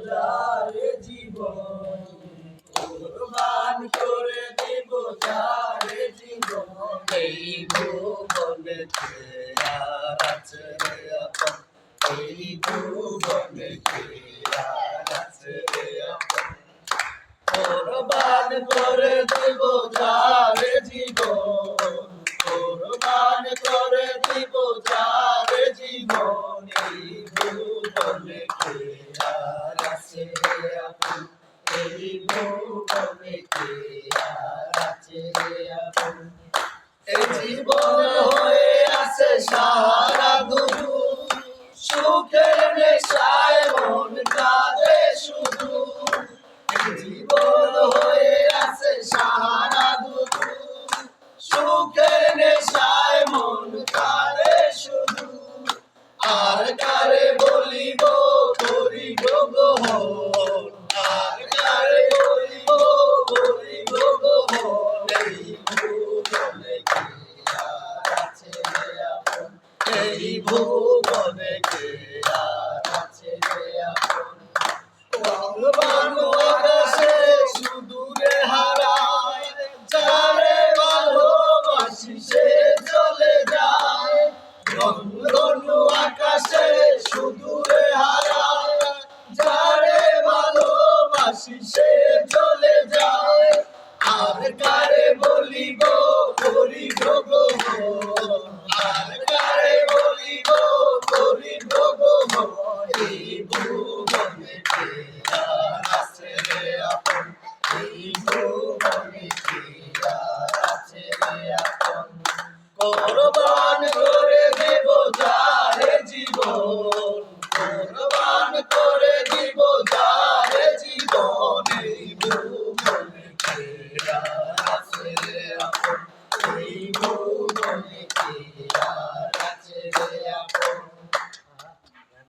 যারে জীবন, কুরবান করে দিব যারে জীবন। এই ভুবনেতে আর আছে রে আপন, এই ভুবনেতে আর আছে রে আপন। কুরবান করে দিব যারে জীবন, কুরবান করে দিব যারে জীবন। এই ভুবনেতে আর আছে রে আপন, এই ভুবনেতে আর আছে রে আপন। এই জীবন হয়ে আছে সারা দুধু, সুখের নেশায় মন কাঁদে শুধু। এই জীবন হয়ে আছে সারা দুধু, সুখের নেশায় মন কাঁদে শুধু। আর কারে বলিব করিব গোহন, আর কারে বলিব করিব গোহন। এই ভুবনে কে আর আছে রে আপন, এই ভুবনে কে আর আছে রে আপন। ভগবান আকাশে সুদূরে হারায়, যারে ভালোবাসি সে চলে যায়। রংধনু আকাশে সুদূরে হারায়, যারে ভালোবাসি সে চলে যায়। আর কারে বলিব করিব গোহন, আর কারে বলিব করিব গোহন। এই ভুবনে কে আর আছে রে আপন, এই ভুবনে কে আর আছে রে আপন। কুরবান করে দেব যারে জীবন, কুরবান করে দিব যারে জীবন। এই ভুবনে কে আর আছে রে আপন, এই ভুবনে কে আর